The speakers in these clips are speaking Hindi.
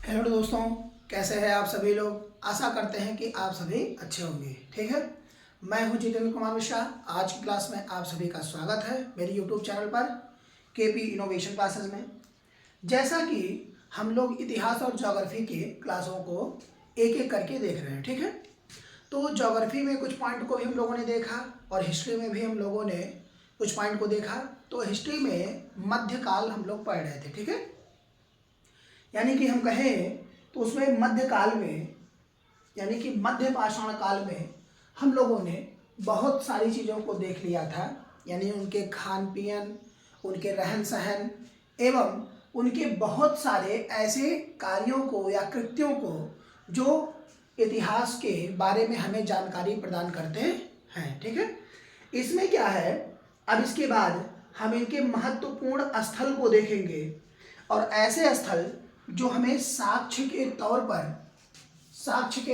हेलो दोस्तों, कैसे हैं आप सभी लोग। आशा करते हैं कि आप सभी अच्छे होंगे। ठीक है, मैं हूं जितेंद्र कुमार मिश्रा। आज की क्लास में आप सभी का स्वागत है मेरे यूट्यूब चैनल पर केपी इनोवेशन क्लासेस में। जैसा कि हम लोग इतिहास और ज्योग्राफी के क्लासों को एक एक करके देख रहे हैं। ठीक है, तो ज्योग्राफी में कुछ पॉइंट को भी हम लोगों ने देखा और हिस्ट्री में भी हम लोगों ने कुछ पॉइंट को देखा। तो हिस्ट्री में मध्यकाल हम लोग पढ़ रहे थे। ठीक है, यानी कि हम कहें तो उसमें मध्यकाल में यानी कि मध्य पाषाण काल में हम लोगों ने बहुत सारी चीज़ों को देख लिया था। यानी उनके खान पीन, उनके रहन सहन एवं उनके बहुत सारे ऐसे कार्यों को या कृत्यों को जो इतिहास के बारे में हमें जानकारी प्रदान करते हैं। ठीक है, इसमें क्या है, अब इसके बाद हम इनके महत्वपूर्ण स्थल को देखेंगे और ऐसे स्थल जो हमें साक्ष्य के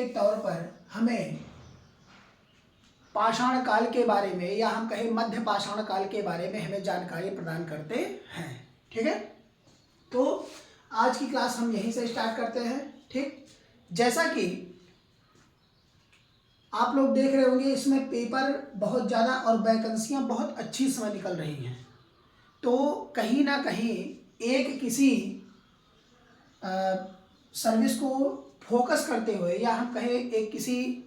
तौर पर हमें पाषाण काल के बारे में या हम कहें मध्य पाषाण काल के बारे में हमें जानकारी प्रदान करते हैं। ठीक है, तो आज की क्लास हम यहीं से स्टार्ट करते हैं। ठीक, जैसा कि आप लोग देख रहे होंगे इसमें पेपर बहुत ज़्यादा और वैकेंसियां बहुत अच्छी समय निकल रही हैं। तो कहीं ना कहीं एक किसी सर्विस को फोकस करते हुए या हम कहें एक किसी,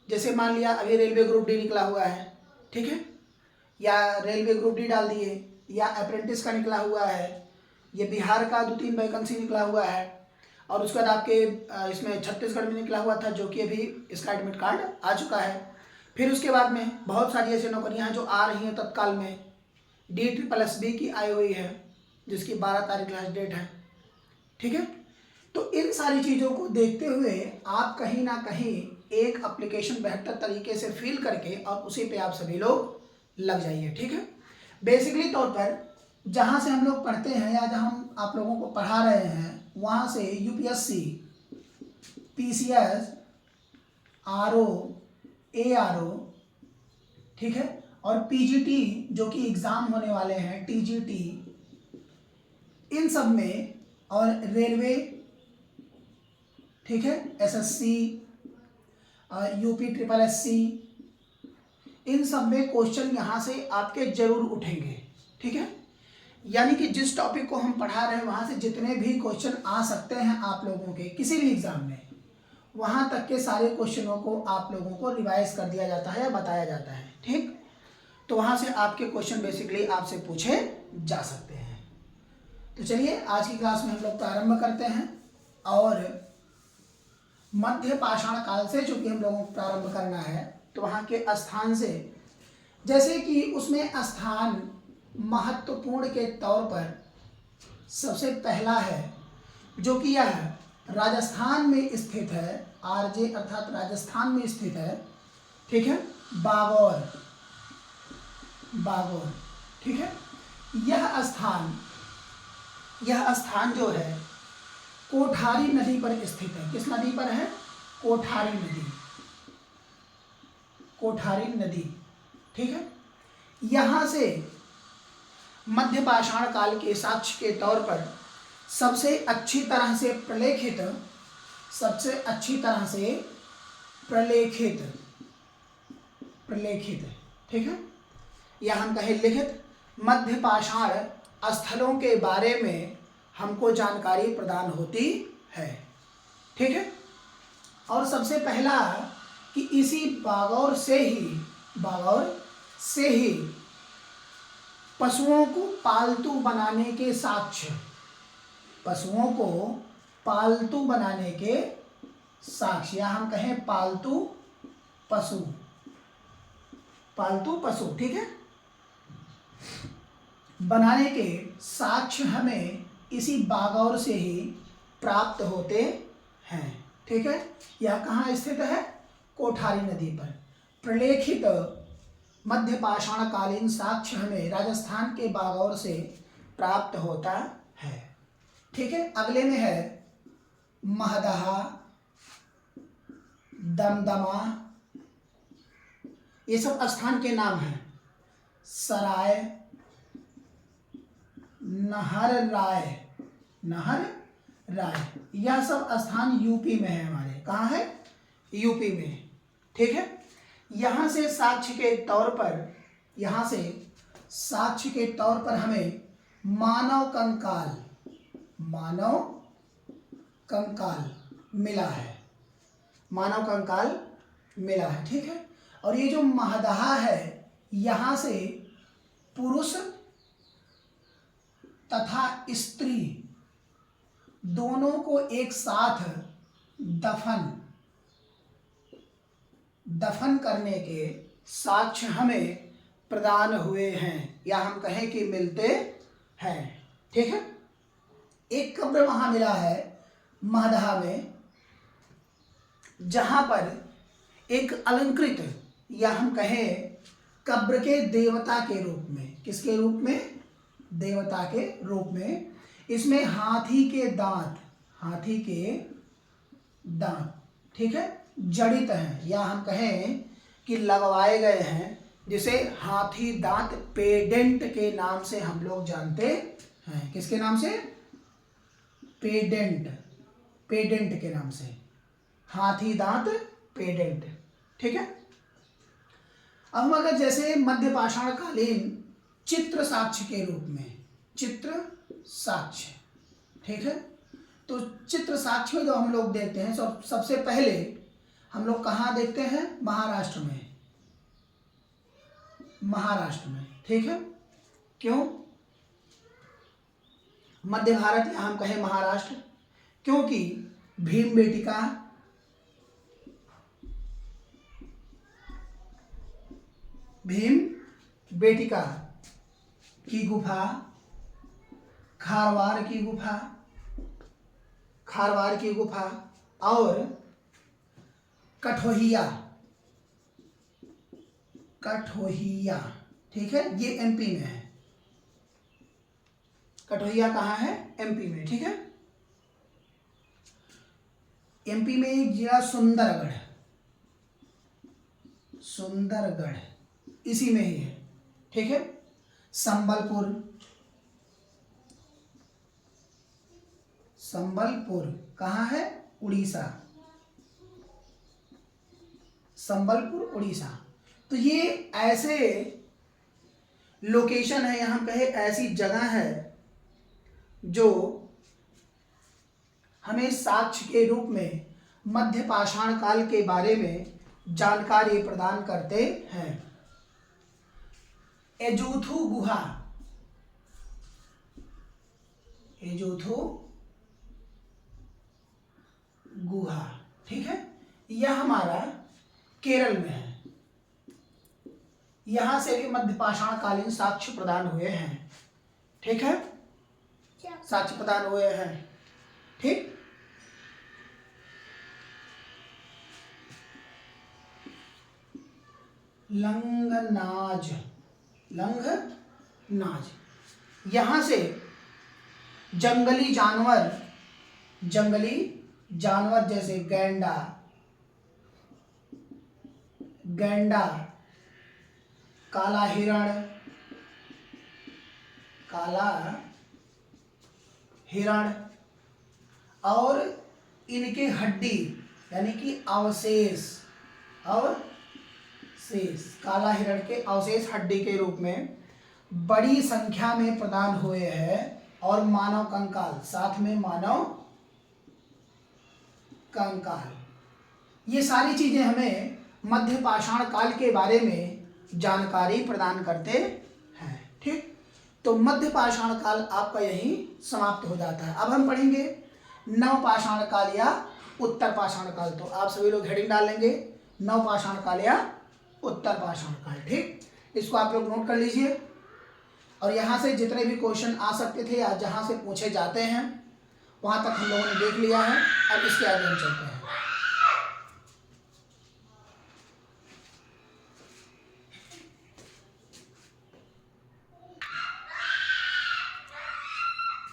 जैसे मान लिया अभी रेलवे ग्रुप डी निकला हुआ है। ठीक है, या रेलवे ग्रुप डी डाल दिए, या अप्रेंटिस का निकला हुआ है, ये बिहार का 2-3 वैकेंसी निकला हुआ है और उसके बाद आपके इसमें छत्तीसगढ़ में निकला हुआ था जो कि अभी इसका एडमिट कार्ड आ चुका है। फिर उसके बाद में बहुत सारी ऐसी नौकरियां हैं जो आ रही हैं तत्काल में। DSSB की आई हुई है जिसकी 12 तारीख लास्ट डेट है। ठीक है, तो इन सारी चीज़ों को देखते हुए आप कहीं ना कहीं एक एप्लीकेशन बेहतर तरीके से फिल करके और उसी पे आप सभी लोग लग जाइए। ठीक है, बेसिकली तौर पर जहाँ से हम लोग पढ़ते हैं या जहाँ हम आप लोगों को पढ़ा रहे हैं वहाँ से UPSC, PCS, RO, ARO, ठीक है, और PGT जो कि एग्ज़ाम होने वाले हैं, TGT, इन सब में, और रेलवे, ठीक है, SSC, UPSSC, इन सब में क्वेश्चन यहाँ से आपके जरूर उठेंगे। ठीक है, यानी कि जिस टॉपिक को हम पढ़ा रहे हैं वहाँ से जितने भी क्वेश्चन आ सकते हैं आप लोगों के किसी भी एग्जाम में, वहाँ तक के सारे क्वेश्चनों को आप लोगों को रिवाइज कर दिया जाता है या बताया जाता है। ठीक, तो वहाँ से आपके क्वेश्चन बेसिकली आपसे पूछे जा सकते हैं। तो चलिए आज की क्लास में हम लोग प्रारंभ करते हैं और मध्य पाषाण काल से चूंकि हम लोगों को प्रारंभ करना है तो वहाँ के स्थान से, जैसे कि उसमें स्थान महत्वपूर्ण के तौर पर सबसे पहला है जो कि यह राजस्थान में स्थित है, RJ अर्थात राजस्थान में स्थित है। ठीक है, बागौर। ठीक है, यह स्थान जो है कोठारी नदी पर स्थित है। किस नदी पर है? कोठारी नदी। ठीक है, यहाँ से मध्य पाषाण काल के साक्ष्य के तौर पर सबसे अच्छी तरह से प्रलेखित, ठीक है, या हम कहें लिखित मध्य पाषाण स्थलों के बारे में हमको जानकारी प्रदान होती है। ठीक है, और सबसे पहला कि इसी बागौर से ही पशुओं को पालतू बनाने के साक्ष्य, या हम कहें पालतू पशु, ठीक है, बनाने के साक्ष्य हमें इसी बागौर से ही प्राप्त होते हैं। ठीक है, यह कहाँ स्थित है? कोठारी नदी पर। प्रलेखित मध्य पाषाण कालीन साक्ष्य हमें राजस्थान के बागौर से प्राप्त होता है। ठीक है, अगले में है महदहा, दमदमा, ये सब स्थान के नाम हैं। सराय, नहर राय, यह सब स्थान यूपी में है हमारे। कहाँ है? यूपी में। ठीक है, यहाँ से साक्ष्य के तौर पर, यहाँ से साक्ष्य के तौर पर हमें मानव कंकाल मिला है, मानव कंकाल मिला है। ठीक है, और ये जो महदहा है, यहाँ से पुरुष तथा स्त्री दोनों को एक साथ दफन करने के साक्ष्य हमें प्रदान हुए हैं, या हम कहें कि मिलते हैं। ठीक है, एक कब्र वहां मिला है महदहा में, जहां पर एक अलंकृत, या हम कहें कब्र के देवता के रूप में, किसके रूप में? देवता के रूप में, इसमें हाथी के दांत, ठीक है, जड़ित हैं, या हम कहें कि लगवाए गए हैं, जिसे हाथी दांत पेडेंट के नाम से हम लोग जानते हैं। किसके नाम से? पेडेंट के नाम से, हाथी दांत पेडेंट। ठीक है, अब हम अगर जैसे मध्य पाषाण कालीन चित्र साक्ष्य के रूप में, चित्र साक्ष्य, ठीक है, तो चित्र साक्ष्य में जो हम लोग देखते हैं, सबसे पहले हम लोग कहाँ देखते हैं? महाराष्ट्र में। ठीक है, क्यों मध्य भारत, या हम कहें महाराष्ट्र? क्योंकि भीम बेटिका की गुफा, खारवार की गुफा और कठोहिया, ठीक है, ये एमपी में है। कठोहिया कहाँ है? एमपी में। ठीक है, एमपी में एक जिला सुंदरगढ़ इसी में ही है। ठीक है, संबलपुर कहाँ है? उड़ीसा, संबलपुर उड़ीसा। तो ये ऐसे लोकेशन है, यहाँ कहे ऐसी जगह है जो हमें साक्ष्य के रूप में मध्य पाषाण काल के बारे में जानकारी प्रदान करते हैं। एजूथू गुहा, ठीक है, यह हमारा केरल में है। यहां से भी मध्य पाषाण कालीन साक्ष्य प्रदान हुए हैं। ठीक है, साक्ष्य प्रदान हुए हैं। ठीक, लंगनाज, यहां से जंगली जानवर जैसे गैंडा, काला हिरण और इनके हड्डी, यानी कि अवशेष, काला हिरण के अवशेष हड्डी के रूप में बड़ी संख्या में प्रदान हुए हैं। और मानव कंकाल, साथ में मानव कंकाल, ये सारी चीजें हमें मध्य पाषाण काल के बारे में जानकारी प्रदान करते हैं। ठीक, तो मध्य पाषाण काल आपका यही समाप्त हो जाता है। अब हम पढ़ेंगे नव पाषाण काल या उत्तर पाषाण काल। तो आप सभी लोग हेडिंग डाल लेंगे, नव पाषाण काल या उत्तर पाषाण काल। ठीक, इसको आप लोग नोट कर लीजिए। और यहाँ से जितने भी क्वेश्चन आ सकते थे या जहाँ से पूछे जाते हैं वहाँ तक हम लोगों ने देख लिया है। अब इसके आगे हम चलते हैं।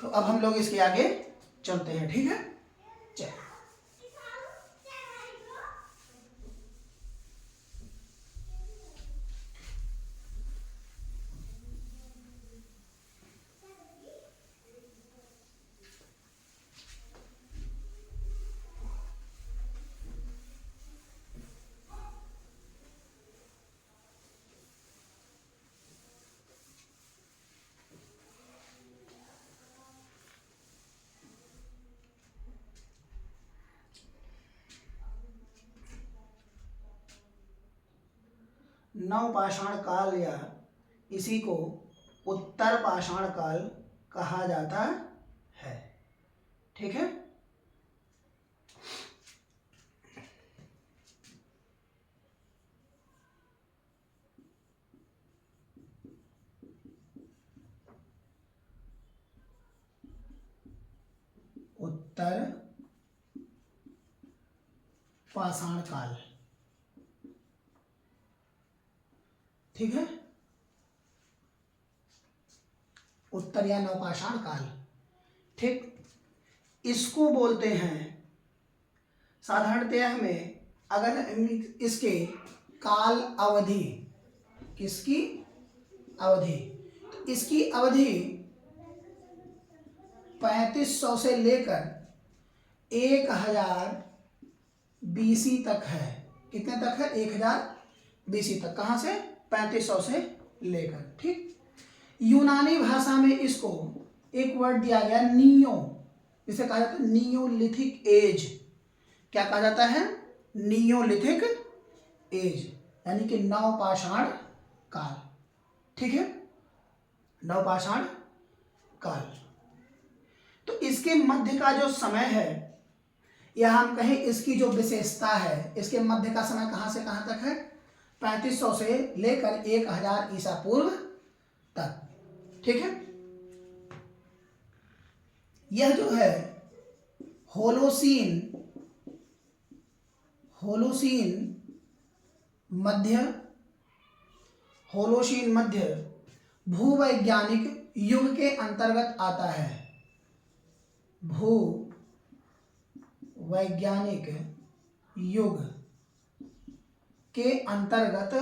तो अब हम लोग इसके आगे चलते हैं। ठीक है, चलिए। नवपाषाण काल या इसी को उत्तर पाषाण काल कहा जाता है। ठीक है। उत्तर पाषाण काल। ठीक है। उत्तर या नवपाषाण काल। ठीक। इसको बोलते हैं साधारणतया हमें अगर इसके काल अवधि, किसकी अवधि, तो इसकी अवधि 3500 से लेकर 1000 BC तक है। कितने तक है? 1000 BC तक। कहाँ से? 3500 से लेकर। ठीक। यूनानी भाषा में इसको एक वर्ड दिया गया नियो, इसे कहा जाता है नियोलिथिक एज। क्या कहा जाता है? नियोलिथिक एज, यानी कि नवपाषाण काल। ठीक है। नवपाषाण काल। तो इसके मध्य का जो समय है, या हम कहें इसकी जो विशेषता है, इसके मध्य का समय कहां से कहां तक है? 3500 से लेकर 1000 ईसा पूर्व तक। ठीक है। यह जो है होलोसीन मध्य भूवैज्ञानिक युग के अंतर्गत आता है। भूवैज्ञानिक युग के अंतर्गत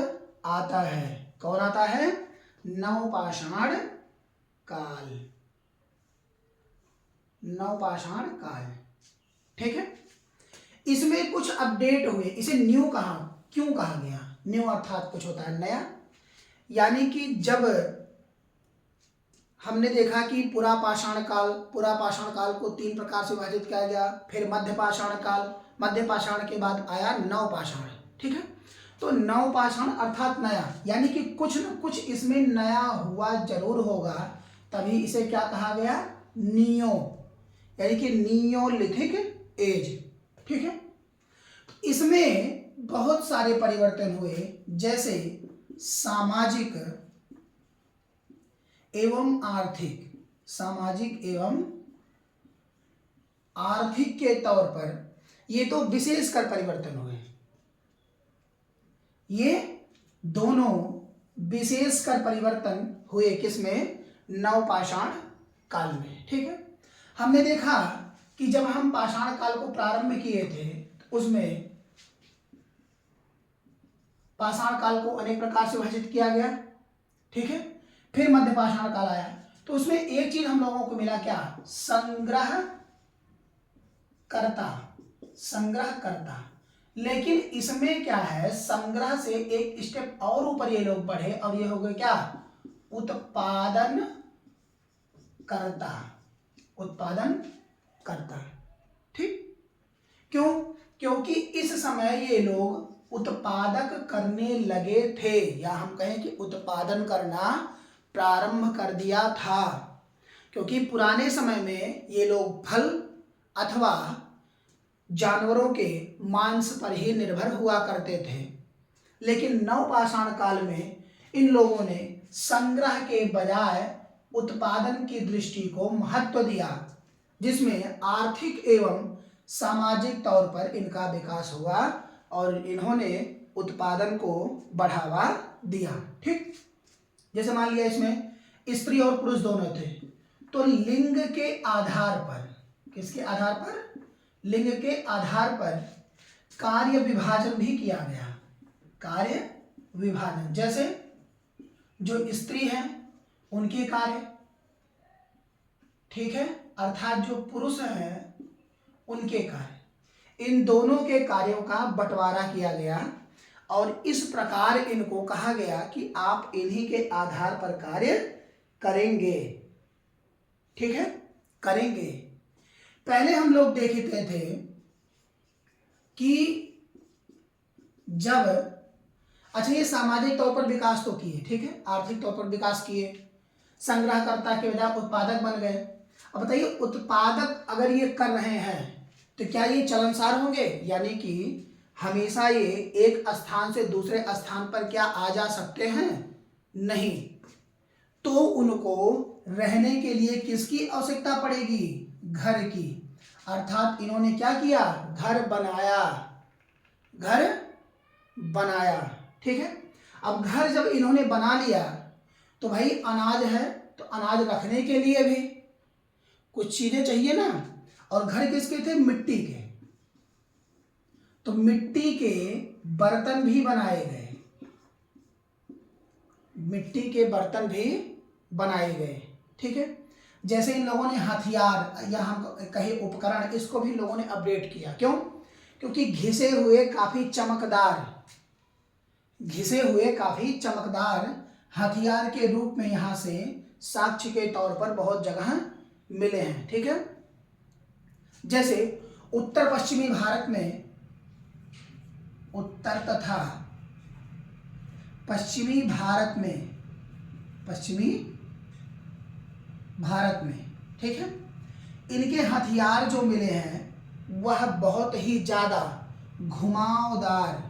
आता है। कौन आता है? नवपाषाण काल। नवपाषाण काल। ठीक है। इसमें कुछ अपडेट हुए। इसे न्यू कहा, क्यों कहा गया? न्यू अर्थात कुछ होता है नया, यानी कि जब हमने देखा कि पुरा पाषाण काल को 3 प्रकार से विभाजित किया गया, फिर मध्य पाषाण काल, मध्य पाषाण के बाद आया नवपाषाण। ठीक है। तो नवपाषाण अर्थात नया, यानी कि कुछ न कुछ इसमें नया हुआ जरूर होगा, तभी इसे क्या कहा गया? नियो, यानी कि नियोलिथिक एज। ठीक है। इसमें बहुत सारे परिवर्तन हुए, जैसे सामाजिक एवं आर्थिक के तौर पर ये तो विशेषकर परिवर्तन हुए। ये दोनों विशेषकर परिवर्तन हुए किसमें? नवपाषाण काल में। ठीक है। हमने देखा कि जब हम पाषाण काल को प्रारंभ किए थे तो उसमें पाषाण काल को अनेक प्रकार से विभाजित किया गया। ठीक है। फिर मध्य पाषाण काल आया तो उसमें एक चीज हम लोगों को मिला, क्या? संग्रहकर्ता। लेकिन इसमें क्या है? संग्रह से एक स्टेप और ऊपर ये लोग बढ़े और ये हो गए क्या? उत्पादन करता। ठीक। क्यों? क्योंकि इस समय ये लोग उत्पादक करने लगे थे, या हम कहें कि उत्पादन करना प्रारंभ कर दिया था। क्योंकि पुराने समय में ये लोग फल अथवा जानवरों के मांस पर ही निर्भर हुआ करते थे, लेकिन नवपाषाण काल में इन लोगों ने संग्रह के बजाय उत्पादन की दृष्टि को महत्व दिया, जिसमें आर्थिक एवं सामाजिक तौर पर इनका विकास हुआ और इन्होंने उत्पादन को बढ़ावा दिया। ठीक। जैसे मान लिया इसमें स्त्री और पुरुष दोनों थे, तो लिंग के आधार पर, किसके आधार पर? लिंग के आधार पर कार्य विभाजन भी किया गया। कार्य विभाजन, जैसे जो स्त्री है उनके कार्य, ठीक है, अर्थात जो पुरुष हैं उनके कार्य, इन दोनों के कार्यों का बंटवारा किया गया और इस प्रकार इनको कहा गया कि आप इन्हीं के आधार पर कार्य करेंगे। ठीक है, करेंगे। पहले हम लोग देखते थे कि जब अच्छा, ये सामाजिक तौर पर विकास तो किए, ठीक है, आर्थिक तौर पर विकास किए, संग्रहकर्ता के बजाय उत्पादक बन गए। अब बताइए, उत्पादक अगर ये कर रहे हैं तो क्या ये चलनसार होंगे, यानी कि हमेशा ये एक स्थान से दूसरे स्थान पर क्या आ जा सकते हैं? नहीं। तो उनको रहने के लिए किसकी आवश्यकता पड़ेगी? घर की। अर्थात इन्होंने क्या किया? घर बनाया, घर बनाया, ठीक है। अब घर जब इन्होंने बना लिया तो भाई अनाज है, तो अनाज रखने के लिए भी कुछ चीजें चाहिए ना। और घर किसके थे? मिट्टी के। तो मिट्टी के बर्तन भी बनाए गए, मिट्टी के बर्तन भी बनाए गए, ठीक है। जैसे इन लोगों ने हथियार या हम कहे उपकरण, इसको भी लोगों ने अपडेट किया। क्यों? क्योंकि घिसे हुए काफी चमकदार हथियार के रूप में यहां से साक्ष्य के तौर पर बहुत जगह मिले हैं, ठीक है। जैसे उत्तर पश्चिमी भारत में, उत्तर तथा पश्चिमी भारत में, ठीक है, इनके हथियार जो मिले हैं वह बहुत ही ज्यादा घुमावदार,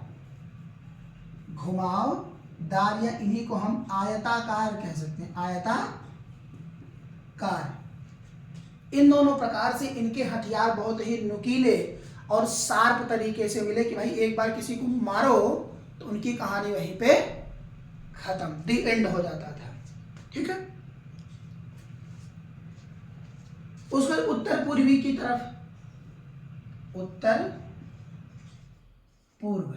या इन्हीं को हम आयताकार कह सकते हैं, आयताकार। इन दोनों प्रकार से इनके हथियार बहुत ही नुकीले और शार्प तरीके से मिले कि भाई एक बार किसी को मारो तो उनकी कहानी वहीं पे खत्म, दी एंड हो जाता था, ठीक है। उसके उत्तर पूर्वी की तरफ, उत्तर पूर्व,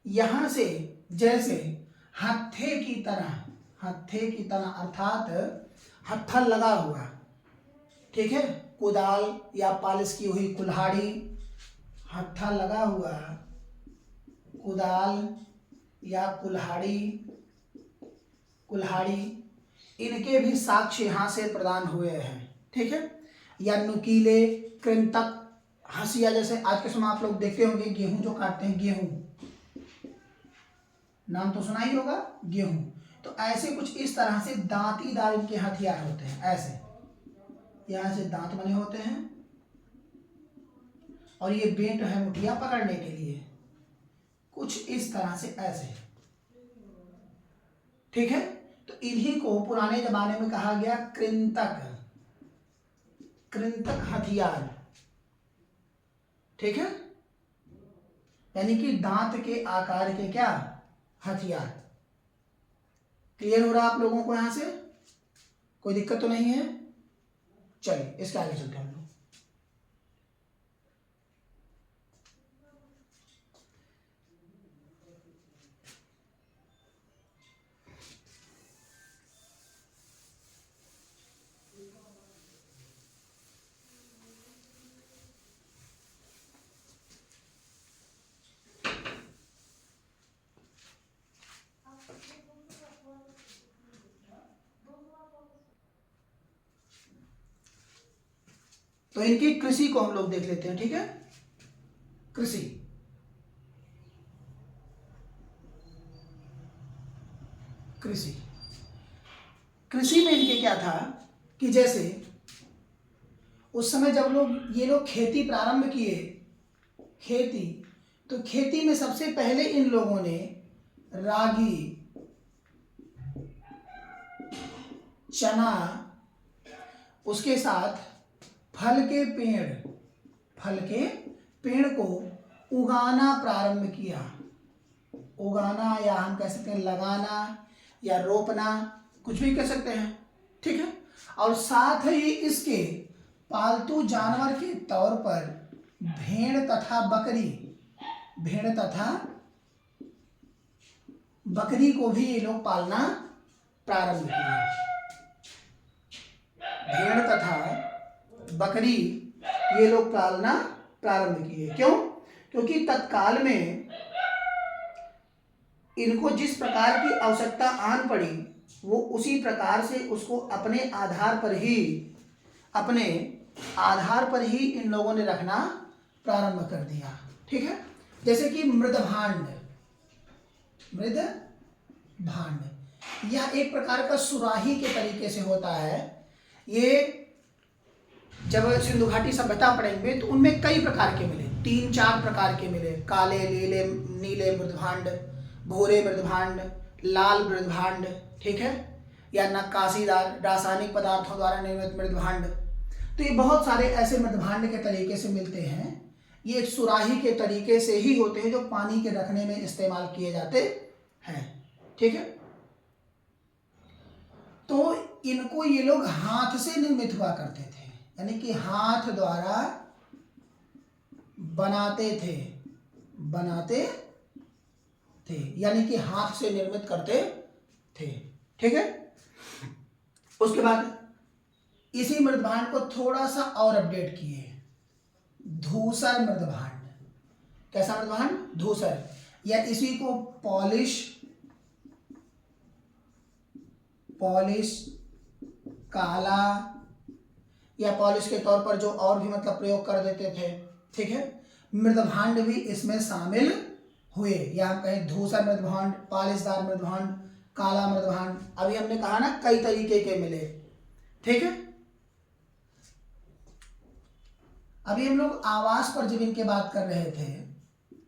यहां से जैसे हत्थे की तरह अर्थात हत्थल लगा हुआ, ठीक है, कुदाल या पालिश की हुई कुल्हाड़ी, हत्था लगा हुआ कुदाल या कुल्हाड़ी, इनके भी साक्ष्य यहां से प्रदान हुए हैं, ठीक है। या नुकीले कृंतक, हंसिया, जैसे आज के समय आप लोग देखते होंगे गेहूं जो काटते हैं, गेहूं नाम तो सुना ही होगा, गेहूं। तो ऐसे कुछ इस तरह से दांतीदार इनके हथियार होते हैं, ऐसे यहां से दांत बने होते हैं और ये बेंट है मुठिया पकड़ने के लिए, कुछ इस तरह से ऐसे, ठीक है। तो इन्हीं को पुराने जमाने में कहा गया कृंतक हथियार, ठीक है, यानी कि दांत के आकार के क्या हथियार। क्लियर हो रहा आप लोगों को? यहां से कोई दिक्कत तो नहीं है? चलिए इसके आगे चलते हैं हम लोग। तो इनकी कृषि को हम लोग देख लेते हैं, ठीक है। कृषि में इनके क्या था कि जैसे उस समय जब ये लोग खेती प्रारंभ किए, तो खेती में सबसे पहले इन लोगों ने रागी, चना, उसके साथ फल के पेड़ को उगाना प्रारंभ किया। उगाना या हम कह सकते हैं लगाना या रोपना, कुछ भी कह सकते हैं, ठीक है। और साथ ही इसके पालतू जानवर के तौर पर भेड़ तथा बकरी को भी ये लोग पालना प्रारंभ किया। भेड़ तथा बकरी ये लोग पालना प्रारंभ किए। क्यों? क्योंकि तत्काल में इनको जिस प्रकार की आवश्यकता आन पड़ी वो उसी प्रकार से उसको अपने आधार पर ही इन लोगों ने रखना प्रारंभ कर दिया, ठीक है। जैसे कि मृदभांड, मृदभांड यह एक प्रकार का सुराही के तरीके से होता है। ये जब सिंधु घाटी सभ्यता पढ़ेंगे तो उनमें कई प्रकार के मिले, 3-4 प्रकार के मिले, काले, नीले नीले मृदभांड, भूरे मृदभांड, लाल मृदभांड, ठीक है, या नक्काशीदार रासायनिक पदार्थों द्वारा निर्मित मृदभांड। तो ये बहुत सारे ऐसे मृदभांड के तरीके से मिलते हैं। ये एक सुराही के तरीके से ही होते हैं जो पानी के रखने में इस्तेमाल किए जाते हैं, ठीक है। तो इनको ये लोग हाथ से निर्मित हुआ करते थे, यानी कि हाथ द्वारा बनाते थे, यानी कि हाथ से निर्मित करते थे, ठीक है। उसके बाद इसी मृदभांड को थोड़ा सा और अपडेट किए, धूसर मृदभांड। कैसा मृदभांड? धूसर, या इसी को पॉलिश काला, या पॉलिश के तौर पर जो और भी मतलब प्रयोग कर देते थे, ठीक है। मृदभांड भी इसमें शामिल हुए, या हम कहें धूसर मृदभांड, पॉलिशदार मृदभांड, काला मृदभांड। अभी हमने कहा ना कई तरीके के मिले, ठीक है। अभी हम लोग आवास पर जब इनके बात कर रहे थे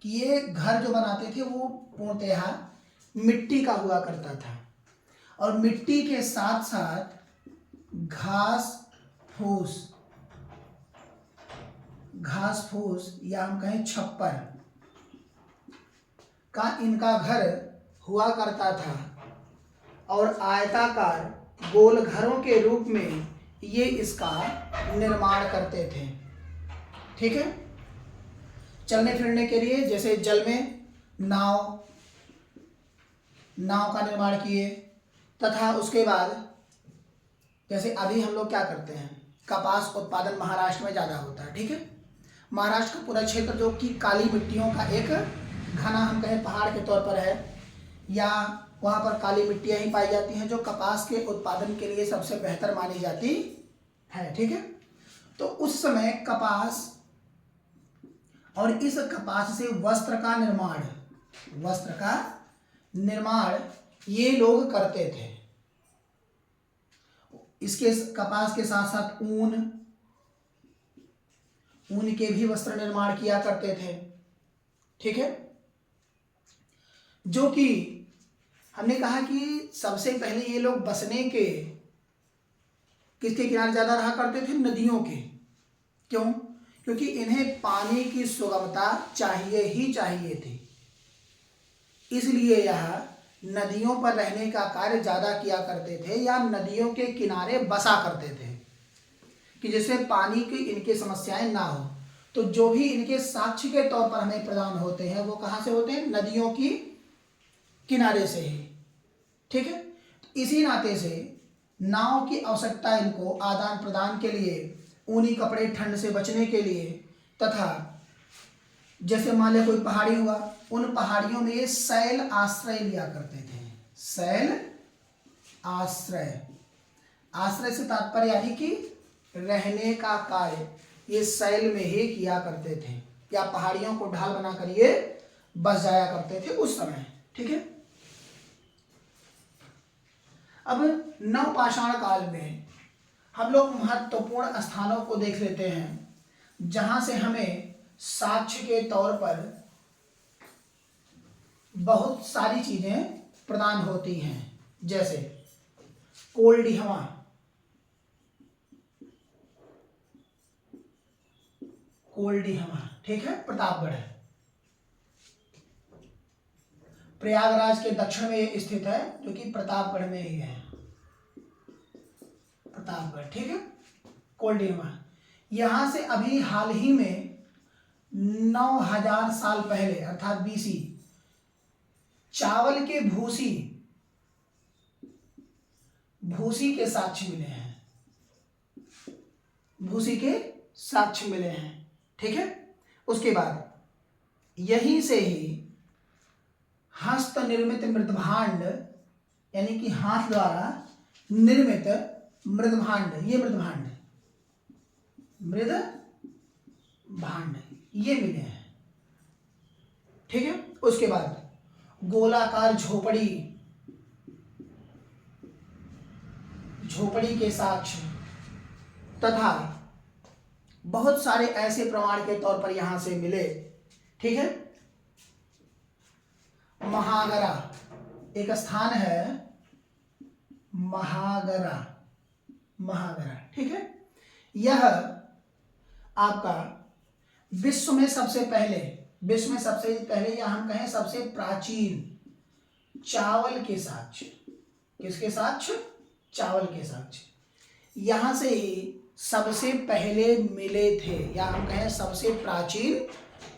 कि ये घर जो बनाते थे वो पूर्णतः मिट्टी का हुआ करता था, और मिट्टी के साथ साथ घास फूस या हम कहें छप्पर का इनका घर हुआ करता था, और आयताकार गोल घरों के रूप में ये इसका निर्माण करते थे, ठीक है। चलने फिरने के लिए जैसे जल में नाव का निर्माण किए, तथा उसके बाद जैसे अभी हम लोग क्या करते हैं, कपास उत्पादन महाराष्ट्र में ज़्यादा होता है, ठीक है। महाराष्ट्र का पूरा क्षेत्र जो कि काली मिट्टियों का एक घना हम कहें पहाड़ के तौर पर है, या वहाँ पर काली मिट्टियाँ ही पाई जाती हैं जो कपास के उत्पादन के लिए सबसे बेहतर मानी जाती है, ठीक है। तो उस समय कपास, और इस कपास से वस्त्र का निर्माण ये लोग करते थे। इसके कपास के साथ साथ ऊन के भी वस्त्र निर्माण किया करते थे, ठीक है। जो कि हमने कहा कि सबसे पहले ये लोग बसने के किसके किनारे ज्यादा रहा करते थे? नदियों के। क्यों? क्योंकि इन्हें पानी की सुगमता चाहिए थी, इसलिए यह नदियों पर रहने का कार्य ज्यादा किया करते थे, या नदियों के किनारे बसा करते थे कि जिससे पानी की इनकी समस्याएं ना हो। तो जो भी इनके साक्ष्य के तौर पर हमें प्रदान होते हैं वो कहाँ से होते हैं? नदियों की किनारे से ही, ठीक है। इसी नाते से नाव की आवश्यकता इनको आदान प्रदान के लिए, ऊनी कपड़े ठंड से बचने के लिए, तथा जैसे मान लिया कोई पहाड़ी हुआ, उन पहाड़ियों में ये शैल आश्रय लिया करते थे। शैल आश्रय से तात्पर्य यानी कि रहने का कार्य ये शैल में ही किया करते थे, या पहाड़ियों को ढाल बनाकर ये बस जाया करते थे उस समय, ठीक है। अब नवपाषाण काल में हम लोग महत्वपूर्ण स्थानों को देख लेते हैं जहां से हमें साक्ष्य के तौर पर बहुत सारी चीजें प्रदान होती हैं। जैसे कोल्डिहवा, ठीक है, प्रतापगढ़ है, प्रयागराज के दक्षिण में ये स्थित है, जो कि प्रतापगढ़ में ही है, प्रतापगढ़, ठीक है। कोल्डिहवा यहां से अभी हाल ही में 9000 साल पहले अर्थात BC चावल के भूसी के साक्ष्य मिले हैं, ठीक है। उसके बाद यहीं से ही हस्त निर्मित मृदभांड, यानी कि हाथ द्वारा निर्मित मृदभांड, ये मृदभांड ये मिले हैं। ठीक है। उसके बाद गोलाकार झोपड़ी, झोपड़ी के साक्ष्य तथा बहुत सारे ऐसे प्रमाण के तौर पर यहां से मिले, ठीक है। महागरा एक स्थान है, महागरा, महागरा, ठीक है। यह आपका विश्व में सबसे पहले, विश्व में सबसे पहले या हम कहें सबसे प्राचीन चावल के साक्ष्य, किसके साक्ष्य? चावल के साक्ष्य यहां से ही सबसे पहले मिले थे, या हम कहें सबसे प्राचीन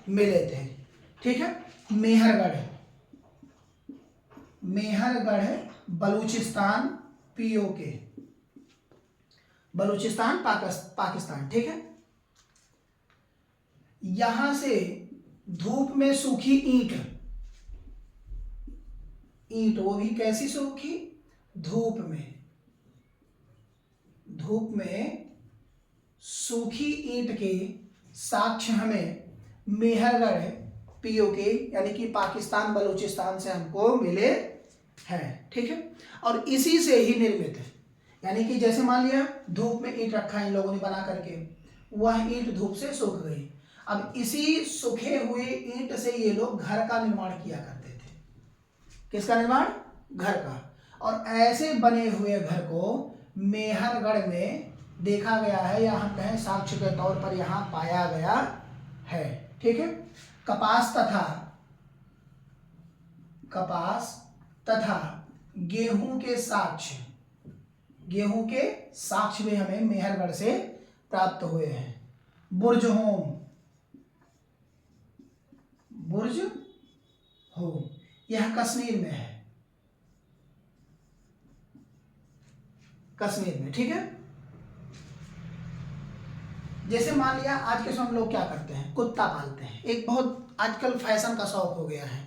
मिले थे, ठीक है। मेहरगढ़, मेहरगढ़ बलूचिस्तान, POK, बलूचिस्तान पाकिस्तान, ठीक है। यहां से धूप में सूखी ईंट, ईंट वो भी कैसी सूखी? धूप में, धूप में सूखी ईंट के साक्ष्य हमें मेहरगढ़ POK यानी कि पाकिस्तान बलूचिस्तान से हमको मिले हैं, ठीक है। और इसी से ही निर्मित है, यानी कि जैसे मान लिया धूप में ईंट रखा है इन लोगों ने बना करके, वह ईंट धूप से सूख गई। अब इसी सूखे हुए ईंट से ये लोग घर का निर्माण किया करते थे। किसका निर्माण? घर का। और ऐसे बने हुए घर को मेहरगढ़ में देखा गया है, या हम कहें साक्ष्य के तौर पर यहाँ पाया गया है, ठीक है। कपास तथा गेहूं के साक्ष्य, गेहूं के साक्ष्य भी हमें मेहरगढ़ से प्राप्त हुए हैं। बुर्जहोम, बुर्जहोम यह कश्मीर में है, कश्मीर में, ठीक है। जैसे मान लिया आज के समय हम लोग क्या करते हैं, कुत्ता पालते हैं। एक बहुत आजकल फैशन का शौक हो गया है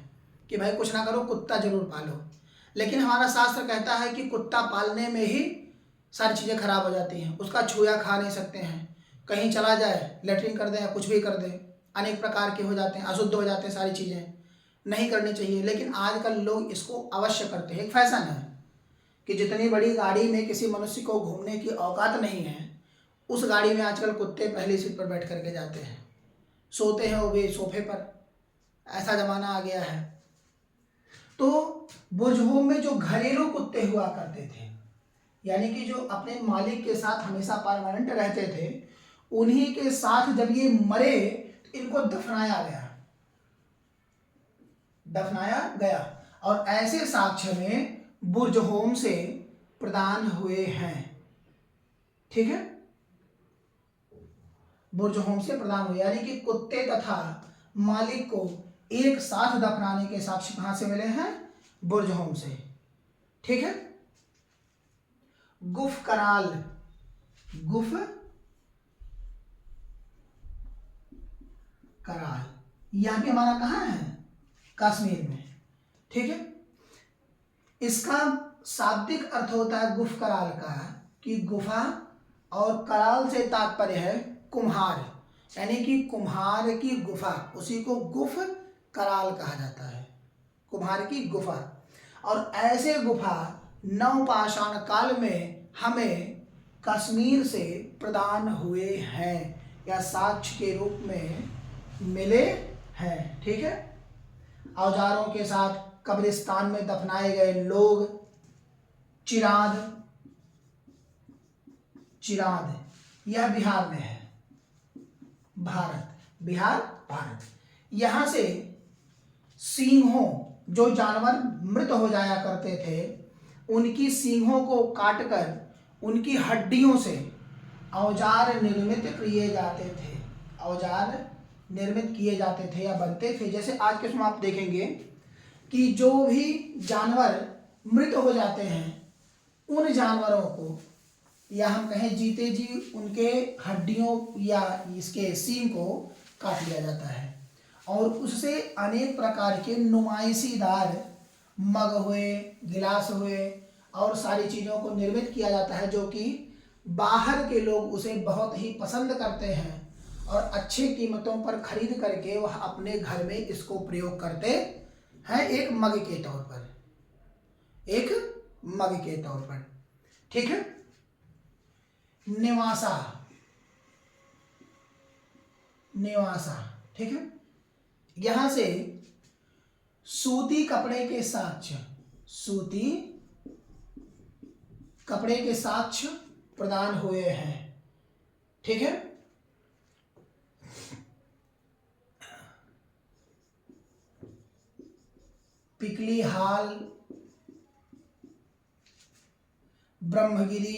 कि भाई कुछ ना करो कुत्ता जरूर पालो, लेकिन हमारा शास्त्र कहता है कि कुत्ता पालने में ही सारी चीज़ें खराब हो जाती हैं। उसका छुआ खा नहीं सकते हैं, कहीं चला जाए लेटरिन कर दे या कुछ भी कर दे, अनेक प्रकार के हो जाते हैं, अशुद्ध हो जाते हैं, सारी चीज़ें नहीं करनी चाहिए। लेकिन आजकल लोग इसको अवश्य करते हैं। एक फैशन है कि जितनी बड़ी गाड़ी में किसी मनुष्य को घूमने की औकात नहीं है, उस गाड़ी में आजकल कुत्ते पहली सीट पर बैठ करके जाते हैं, सोते हैं वो भी सोफे पर। ऐसा ज़माना आ गया है। तो बुर्जहोम में जो घरेलू कुत्ते हुआ करते थे, यानी कि जो अपने मालिक के साथ हमेशा परमानेंट रहते थे, उन्हीं के साथ जब ये मरे तो इनको दफनाया गया और ऐसे साक्ष्य में बुर्जहोम से प्रदान हुए हैं, ठीक है। बुर्जहोम से प्रदान हुए, यानी कि कुत्ते तथा मालिक को एक साथ दफनाने के साक्ष्य कहां से मिले हैं? बुर्जहोम से, ठीक है। गुफ कराल, गुफ कराल यह भी हमारा कहाँ है? कश्मीर में, ठीक है। इसका शाब्दिक अर्थ होता है गुफ कराल का कि गुफा, और कराल से तात्पर्य है कुम्हार, यानी कि कुम्हार की गुफा, उसी को गुफ कराल कहा जाता है, कुम्हार की गुफा। और ऐसे गुफा नवपाषाण काल में हमें कश्मीर से प्रदान हुए हैं या साक्ष्य के रूप में मिले हैं, ठीक है। औजारों के साथ कब्रिस्तान में दफनाए गए लोग, चिराद यह बिहार में है, भारत। यहां से सींगों, जो जानवर मृत हो जाया करते थे, उनकी सींगों को काटकर उनकी हड्डियों से औजार निर्मित किए जाते थे या बनते थे। जैसे आज के समय आप देखेंगे कि जो भी जानवर मृत हो जाते हैं, उन जानवरों को, या हम कहें जीते जी उनके हड्डियों या इसके सींग को काट लिया जाता है और उससे अनेक प्रकार के नुमाइशीदार मग हुए, गिलास हुए और सारी चीज़ों को निर्मित किया जाता है, जो कि बाहर के लोग उसे बहुत ही पसंद करते हैं और अच्छी कीमतों पर खरीद करके वह अपने घर में इसको प्रयोग करते हैं, एक मग के तौर पर, एक मग के तौर पर। ठीक है। निवासा, निवासा, ठीक है। यहां से सूती कपड़े के साक्ष्य, सूती कपड़े के साक्ष्य प्रदान हुए हैं। ठीक है। पिकली हाल, ब्रह्मगिरी,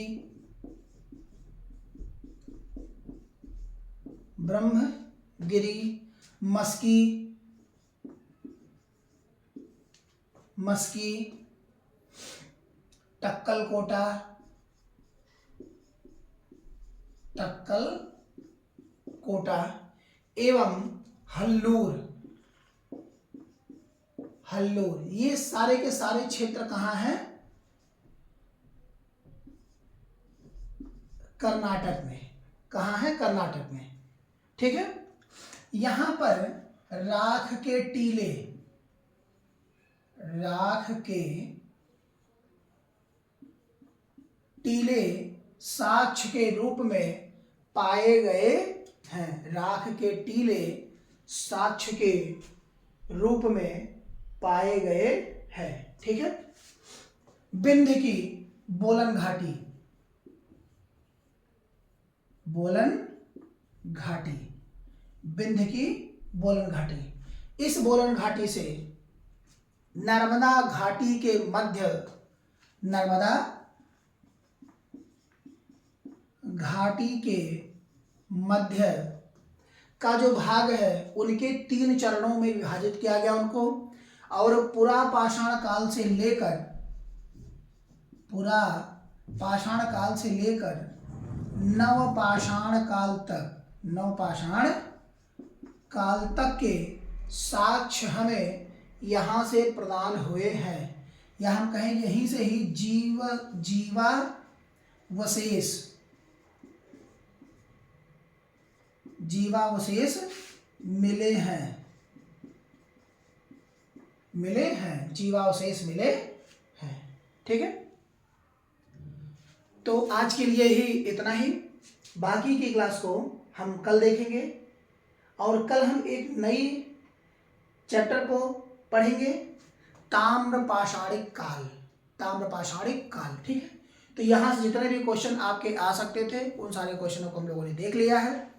ब्रह्मगिरी, मस्की, मस्की, टक्कल कोटा, टक्कल कोटा एवं हल्लूर, हल्लूर। ये सारे के सारे क्षेत्र कहाँ हैं? कर्नाटक में। कहाँ है? कर्नाटक में। ठीक है। यहां पर राख के टीले, राख के टीले साक्ष्य के रूप में पाए गए हैं। राख के टीले साक्ष्य के रूप में पाए गए हैं। ठीक है। बिंध की बोलन घाटी, बोलन घाटी, बिंध की बोलन घाटी। इस बोलन घाटी से नर्मदा घाटी के मध्य, नर्मदा घाटी के मध्य का जो भाग है उनके 3 चरणों में विभाजित किया गया उनको, और पुरा पाषाण काल से लेकर, पुरा पाषाण काल से लेकर नवपाषाण काल तक, नवपाषाण काल तक के साक्ष्य हमें यहाँ से प्रदान हुए हैं, या हम कहेंगे यहीं से ही जीवावशेष, जीवावशेष मिले हैं, मिले हैं, जीवावशेष मिले हैं। ठीक है। तो आज के लिए ही इतना ही। बाकी की क्लास को हम कल देखेंगे, और कल हम एक नई चैप्टर को पढ़ेंगे, ताम्रपाषाणिक काल, ताम्रपाषाणिक काल। ठीक है। तो यहाँ से जितने भी क्वेश्चन आपके आ सकते थे उन सारे क्वेश्चनों को हम लोगों ने देख लिया है।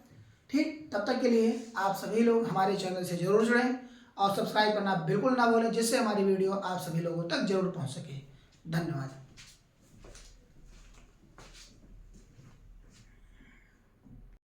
ठीक। तब तक के लिए आप सभी लोग हमारे चैनल से जरूर जुड़ें और सब्सक्राइब करना बिल्कुल ना भूलें, जिससे हमारी वीडियो आप सभी लोगों तक जरूर पहुँच सके। धन्यवाद।